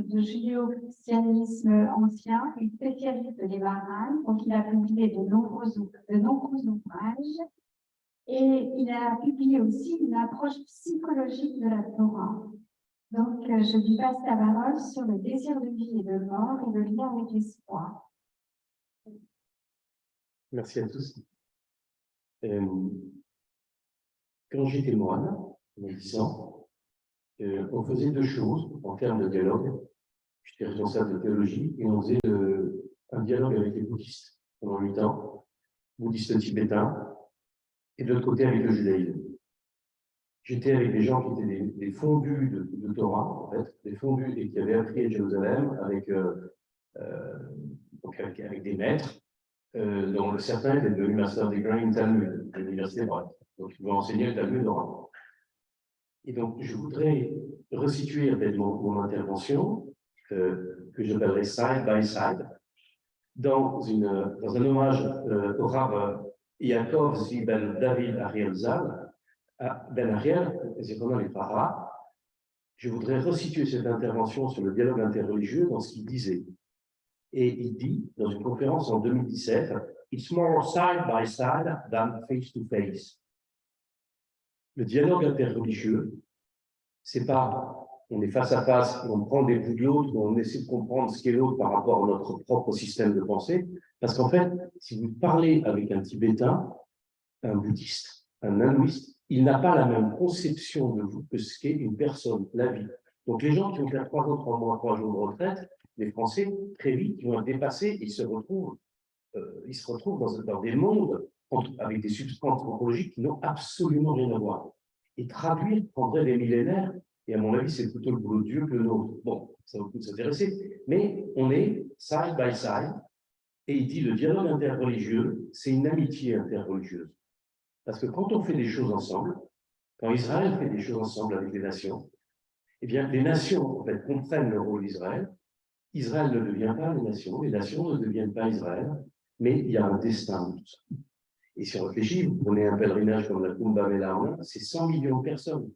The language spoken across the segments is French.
de judéo-christianisme ancien et spécialiste des Bahreïn. Donc, il a publié de nombreux ouvrages et il a publié aussi une approche psychologique de la Torah. Donc, je lui passe la parole sur le désir de vie et de mort et le lien avec l'espoir. Merci à tous. Quand j'étais moine, il y a 10 ans, on faisait deux choses en termes de dialogue. J'étais responsable de théologie et on faisait un dialogue avec les bouddhistes pendant 8 ans, bouddhistes tibétains, et de l'autre côté avec le judaïsme. J'étais avec des gens qui étaient des fondus de Torah, en fait, des fondus et qui avaient appris à Jérusalem avec des maîtres, dont certains étaient devenus Master Degree in Talmud, de l'université de Brest. Donc, ils vont enseigner le Talmud oralement. Et donc, je voudrais resituer en fait, mon intervention, que j'appellerai Side by Side, dans un hommage au Rav Yaakov Zvi ben David Ariel Zal, Ben Ariel, c'est pendant les Parats. Je voudrais resituer cette intervention sur le dialogue interreligieux dans ce qu'il disait. Et il dit, dans une conférence en 2017, « It's more side by side than face to face ». Le dialogue interreligieux, c'est pas on est face à face, on prend des bouts de l'autre, on essaie de comprendre ce qu'est l'autre par rapport à notre propre système de pensée, parce qu'en fait, si vous parlez avec un Tibétain, un bouddhiste, un hindouiste, il n'a pas la même conception de vous que ce qu'est une personne, la vie. Donc les gens qui vont faire 3 jours, 3 mois, 3 jours de retraite, les Français, très vite, ils vont être dépassés et ils se retrouvent dans des mondes avec des substances anthropologiques qui n'ont absolument rien à voir. Et traduire prendrait des millénaires, et à mon avis, c'est plutôt le boulot de Dieu que le nôtre. Bon, ça vaut le coup de s'intéresser, mais on est side by side, et il dit le dialogue interreligieux, c'est une amitié interreligieuse. Parce que quand on fait des choses ensemble, quand Israël fait des choses ensemble avec les nations, eh bien, les nations, en fait, comprennent le rôle d'Israël. Israël ne devient pas les nations ne deviennent pas Israël, mais il y a un destin de tout ça. Et si on réfléchit, vous prenez un pèlerinage comme la Kumbh Mela, c'est 100 millions de personnes.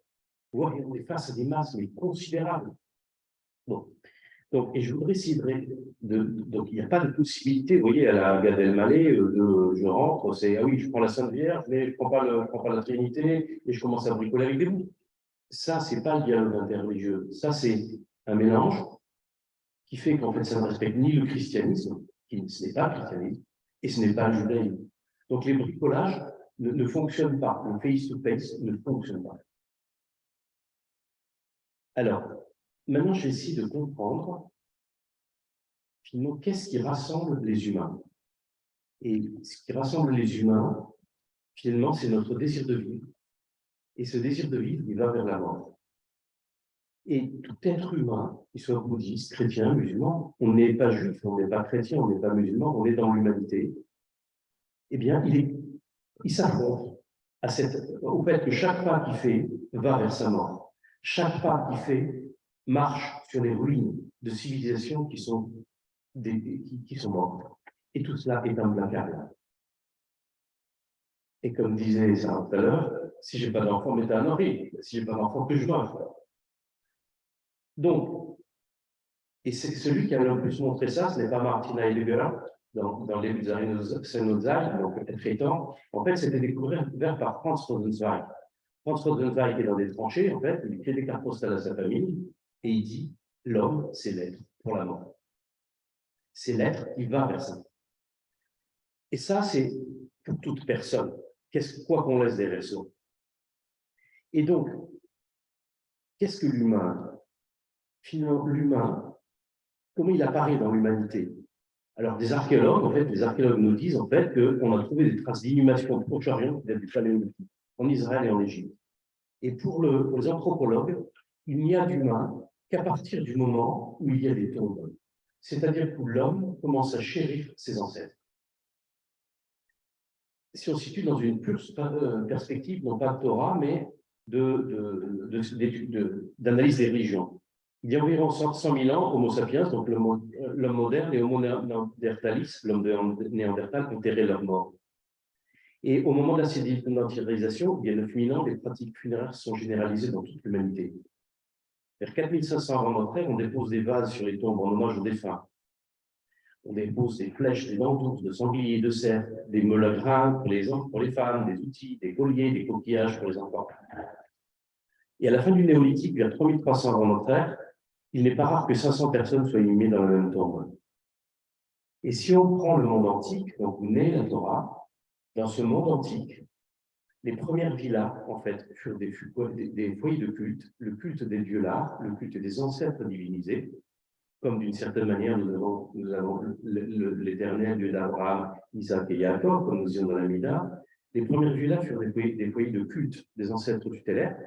Vous voyez, on est face à des masses, mais considérables. Bon. Donc, et je voudrais essayer donc, il n'y a pas de possibilité, vous voyez, à la Gad Elmaleh, je rentre, c'est, ah oui, je prends la Sainte Vierge, mais je ne prends pas la Trinité, et je commence à bricoler avec des bouts. Ça, ce n'est pas le dialogue interreligieux. Ça, c'est un mélange qui fait qu'en fait, ça ne respecte ni le christianisme, ce n'est pas le christianisme, et ce n'est pas le judaïsme. Donc, les bricolages ne fonctionnent pas. Le face-to-face ne fonctionne pas. Alors, maintenant, je vais essayer de comprendre, finalement, qu'est-ce qui rassemble les humains. Et ce qui rassemble les humains, finalement, c'est notre désir de vivre. Et ce désir de vivre, il va vers la mort. Et tout être humain, qu'il soit bouddhiste, chrétien, musulman, on n'est pas juif, on n'est pas chrétien, on n'est pas musulman, on est dans l'humanité, eh bien, il s'affronte au fait que chaque pas qu'il fait va vers sa mort. Chaque pas qu'il fait marche sur les ruines de civilisations qui sont mortes. Et tout cela est implacable. Et comme disait Sarah tout à l'heure, si je n'ai pas d'enfant, mettez un ori. Si je n'ai pas d'enfant, que je meurs. Donc, et c'est celui qui a le plus montré ça, ce n'est pas Martina Heidegger, dans les Xenozai, donc traitant. En fait, c'était découvert par Franz Rosenzweig. Franz Rosenzweig est dans des tranchées, en fait, il crée des cartes postales à sa famille, et il dit, l'homme, c'est l'être pour la mort. C'est l'être qui va vers ça. Et ça, c'est pour toute personne, quoi qu'on laisse derrière soi. Et donc, qu'est-ce que l'humain? Finalement, l'humain, comment il apparaît dans l'humanité? Alors, des archéologues, en fait, les archéologues nous disent, en fait, qu'on a trouvé des traces d'inhumation de Proche-Orient qui datent du Paléolithique, en Israël et en Égypte. Et pour les anthropologues, il n'y a d'humain qu'à partir du moment où il y a des tombes. C'est-à-dire que l'homme commence à chérir ses ancêtres. Si on se situe dans une pure perspective, non pas de Torah, mais d'analyse des religions. Il y a environ 100 000 ans, Homo sapiens, donc l'homme moderne, et Homo néanderthalis, l'homme de Néandertal, enterraient leurs morts. Et au moment de la sédentarisation, il y a 9 000 ans, les pratiques funéraires sont généralisées dans toute l'humanité. Vers 4500 avant notre ère, on dépose des vases sur les tombes en hommage aux défunts. On dépose des flèches, des dentous, de sangliers, de cerfs, des meules à grains pour les hommes, pour les femmes, des outils, des colliers, des coquillages pour les enfants. Et à la fin du néolithique, vers 3300 avant notre ère, il n'est pas rare que 500 personnes soient inhumées dans la même tombe. Et si on prend le monde antique, donc où naît la Torah, dans ce monde antique, les premières villas, en fait, furent des foyers de culte, le culte des dieux là, le culte des ancêtres divinisés, comme d'une certaine manière, nous avons l'éternel Dieu d'Abraham, Isaac et Jacob, comme nous disions dans la Mida. Les premières villas furent des foyers de culte des ancêtres tutélaires,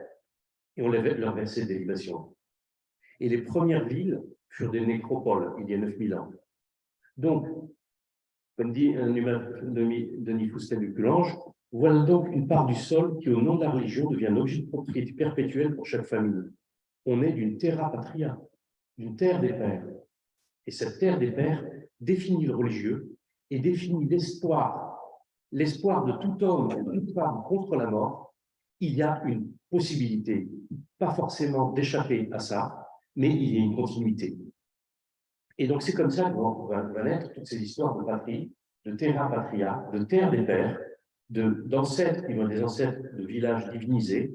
et on leur versait des libations. Et les premières villes furent des nécropoles, il y a 9000 ans. Donc, comme dit Denis Foustet de Culange, voilà donc une part du sol qui, au nom de la religion, devient un objet de propriété perpétuelle pour chaque famille. On est d'une terra patria, d'une terre des pères. Et cette terre des pères définit le religieux et définit l'espoir de tout homme, de toute femme contre la mort. Il y a une possibilité, pas forcément d'échapper à ça, mais il y a une continuité. Et donc c'est comme ça que vont naître toutes ces histoires de patrie, de terra patria, de terre des pères, d'ancêtres qui vont être des ancêtres de villages divinisés,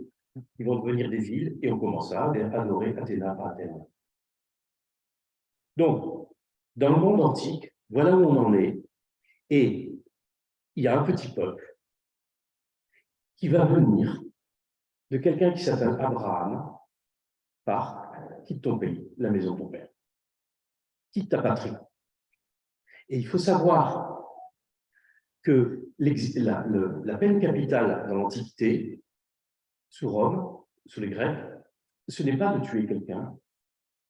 qui vont devenir des villes, et on commence à adorer Athéna par Athènes. Donc, dans le monde antique, voilà où on en est, et il y a un petit peuple qui va venir de quelqu'un qui s'appelle Abraham, quitte ton pays, la maison de ton père, quitte ta patrie. Et il faut savoir que la peine capitale dans l'Antiquité, sous Rome, sous les Grecs, ce n'est pas de tuer quelqu'un.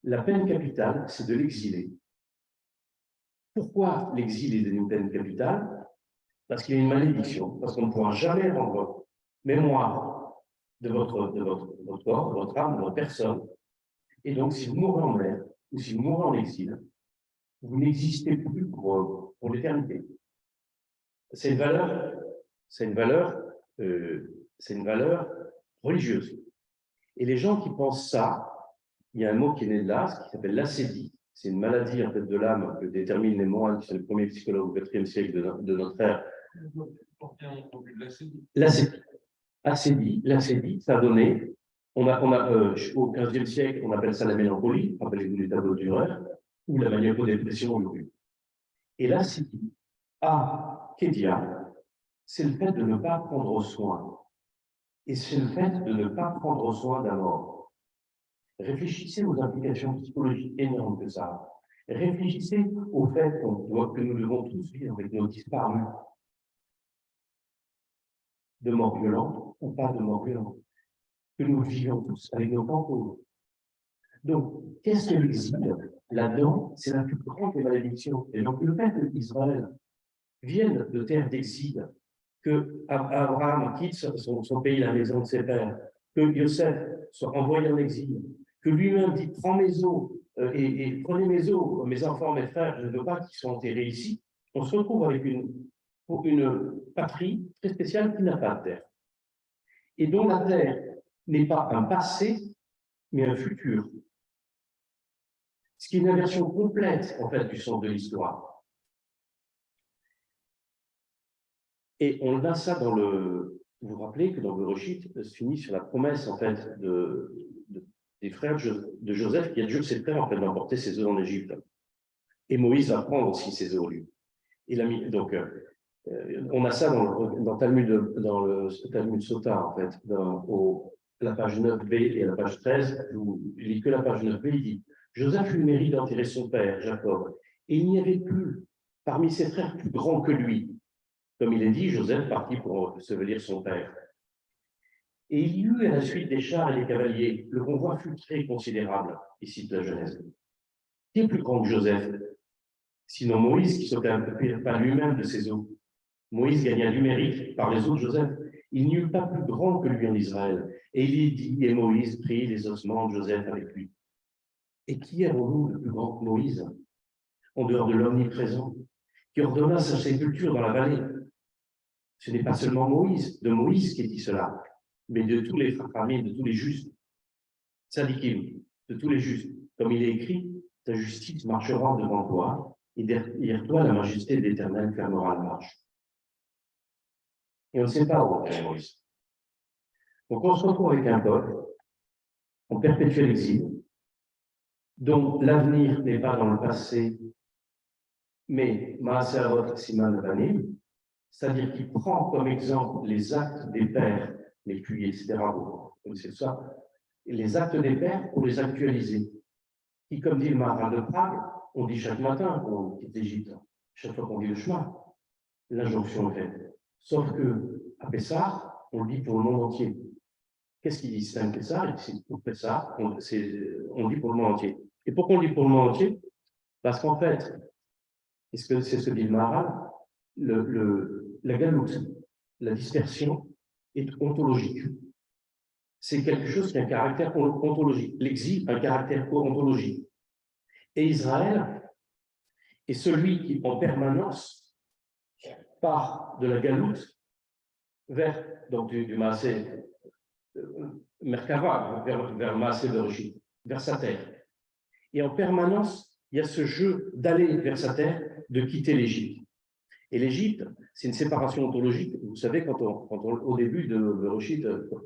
La peine capitale, c'est de l'exiler. Pourquoi l'exil est une peine capitale? Parce qu'il y a une malédiction, parce qu'on ne pourra jamais rendre mémoire de votre corps, de votre âme, de votre personne. Et donc, si vous mourrez en mer, ou si vous mourrez en exil, vous n'existez plus pour l'éternité. C'est une valeur religieuse. Et les gens qui pensent ça, il y a un mot qui est né de là, qui s'appelle l'acédie. C'est une maladie en fait de l'âme que déterminent les moines, qui sont les premiers psychologues au IVe siècle de notre ère. L'acédie, ça a donné. Au XVe siècle, on appelle ça la mélancolie, rappelez-vous les tableaux de Dürer, ou la maniaco-dépression. Et l'acédie, Kédia, c'est le fait de ne pas prendre soin. Et c'est le fait de ne pas prendre soin d'un mort. Réfléchissez aux implications psychologiques énormes que ça a. Réfléchissez au fait que nous devons tous vivre avec nos disparus. De mort violente ou pas de mort violente. Que nous vivions tous avec nos fantômes. Donc, qu'est-ce que l'exil? Là-dedans, c'est la plus grande des malédictions. Et donc, le fait qu'Israël vienne de terre d'exil, que Abraham quitte son pays, la maison de ses pères, que Yosef soit envoyé en exil, que lui-même dit « Prends mes os et prenez mes os, mes enfants, mes frères, je ne veux pas qu'ils soient enterrés ici », on se retrouve avec une patrie très spéciale qui n'a pas de terre. Et dont la terre n'est pas un passé, mais un futur. Ce qui est une inversion complète, en fait, du sens de l'histoire. Et on a ça dans le... Vous vous rappelez que dans le Bereshit se finit sur la promesse, en fait, des frères de Joseph, qui a dit ses frères, en fait, d'emporter ses œufs en Égypte. Et Moïse va prendre aussi ses œufs au lieu. Donc, on a ça dans le Talmud Sota, en fait, la page 9b et la page 13, où il lit que la page 9b, il dit « Joseph eut le mérite d'enterrer son père, Jacob, et il n'y avait plus, parmi ses frères, plus grand que lui. Comme il est dit, Joseph partit pour ensevelir son père. Et il y eut à la suite des chars et des cavaliers, le convoi fut très considérable, ici de la Genèse. Qui est plus grand que Joseph? Sinon Moïse, qui s'occupait pas lui-même de ses eaux. Moïse gagna du mérite par les eaux de Joseph. Il n'y eut pas plus grand que lui en Israël. Et il y dit, et Moïse prit les ossements de Joseph avec lui. Et qui avons-nous de plus grand que Moïse, en dehors de l'omniprésent, qui ordonna sa sépulture dans la vallée? Ce n'est pas seulement de Moïse qui dit cela, mais de tous les familles, de tous les justes. Sadikim. de tous les justes. Comme il est écrit, ta justice marchera devant toi, et derrière toi, la majesté de l'Éternel fermera la marche. Et on ne sait pas où est Moïse. Donc on se retrouve avec un peuple en perpétuel exil, dont l'avenir n'est pas dans le passé, mais Maaserot Siman Banim, c'est-à-dire qu'il prend comme exemple les actes des pères, les puits, etc. Vous connaissez ça, les actes des pères pour les actualiser. Qui, comme dit le marin de Prague, on dit chaque matin qu'on quitte l'Égypte, chaque fois qu'on dit le chemin, l'injonction est faite. Sauf que à Pessah, on le dit pour le monde entier. Qu'est-ce qu'il distingue Pessah? Pour Pessah, on dit pour le monde entier. Et pourquoi on dit pour le monde entier? Parce qu'en fait, c'est ce que dit le marin, la galoute, la dispersion est ontologique. C'est quelque chose qui a un caractère ontologique. L'exil a un caractère ontologique. Et Israël est celui qui, en permanence, part de la galoute vers, donc du Maasé Merkava, vers Maasé Bereshit, vers sa terre. Et en permanence, il y a ce jeu d'aller vers sa terre, de quitter l'Égypte. Et l'Égypte, c'est une séparation ontologique. Vous savez, quand au début de Bereshit,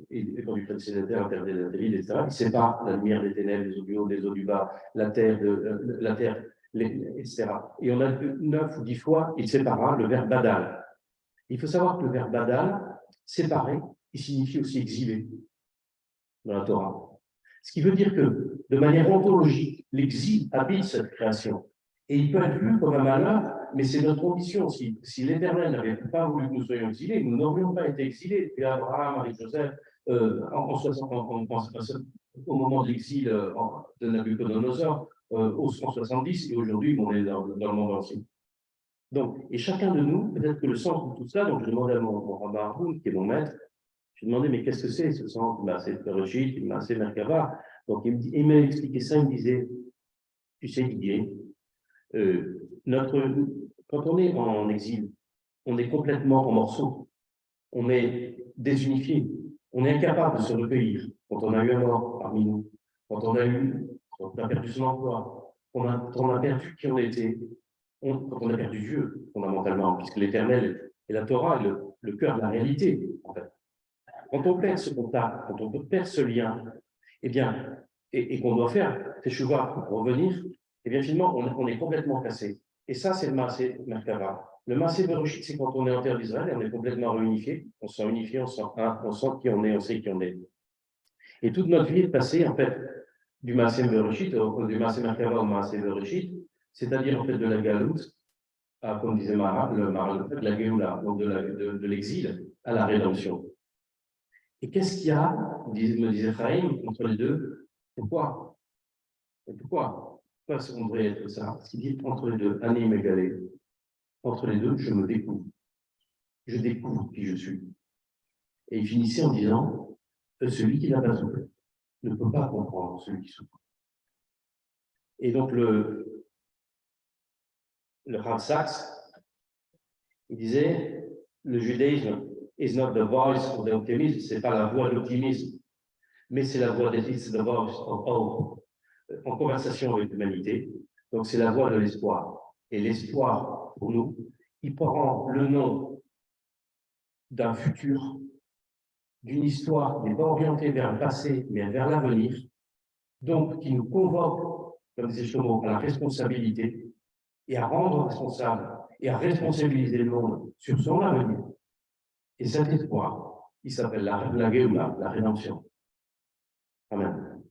et quand il fait ses terres, etc., il sépare la lumière des ténèbres, des eaux du haut, des eaux du bas, la terre, etc. Et on a 9 ou 10 fois, il sépara le verbe badal. Il faut savoir que le verbe badal, séparé, il signifie aussi exilé dans la Torah. Ce qui veut dire que, de manière ontologique, l'exil habite cette création. Et il peut être vu comme un malheur, mais c'est notre condition. Si l'Éternel n'avait pas voulu que nous soyons exilés, nous n'aurions pas été exilés. Depuis Abraham, avec Joseph, au moment de l'exil de Nabucodonosor, en 70, et aujourd'hui, on est dans le monde ancien. Donc, et chacun de nous, peut-être que le sens de tout ça, donc je demandais à mon rabbin Haroun, qui est mon maître, je lui demandais, mais qu'est-ce que c'est ce sens? Il m'a assez Bereshit, il m'a assez Merkava. Donc, il m'a expliqué ça, il me disait, tu sais, Didier, quand on est en exil, on est complètement en morceaux, on est désunifié, on est incapable de se recueillir quand on a eu un mort parmi nous, quand on a perdu son emploi, quand on a perdu qui on était, quand on a perdu Dieu, fondamentalement, puisque l'Éternel et la Torah est le cœur de la réalité, en fait. Quand on perd ce contact, quand on perd ce lien, eh bien, et qu'on doit faire teshuva pour revenir, eh bien, finalement, on est complètement cassé. Et ça, c'est le Maasé Merkava. Le Maasé Bereshit, c'est quand on est en terre d'Israël et on est complètement réunifié, on se sent unifié, on se sent un, on sent qui on est, on sait qui on est. Et toute notre vie est passée, en fait, du Maasé Bereshit, du Maasé Merkava au Maasé Bereshit, c'est-à-dire, en fait, de la galoute, comme disait Mara, de la Géoula, donc de l'exil à la rédemption. Et qu'est-ce qu'il y a, me disait Chaim, entre les deux? Pourquoi ça devrait être ça? Ce qu'il dit entre les deux, Anim égalé. Entre les deux, je me découvre. Je découvre qui je suis. Et il finissait en disant, celui qui n'a pas souffert ne peut pas comprendre celui qui souffre. Et donc le Rav Sachs, il disait, le judaïsme is not the voice of the optimism, c'est pas la voix de l'optimisme, mais c'est la voix des it's the voice of hope, en conversation avec l'humanité. Donc c'est la voix de l'espoir. Et l'espoir, pour nous, il prend le nom d'un futur, d'une histoire qui n'est pas orientée vers le passé, mais vers l'avenir, donc qui nous convoque, comme disait Shlomo, à la responsabilité et à rendre responsable et à responsabiliser le monde sur son avenir. Et cet espoir, il s'appelle la Géoula, la rédemption. Amen.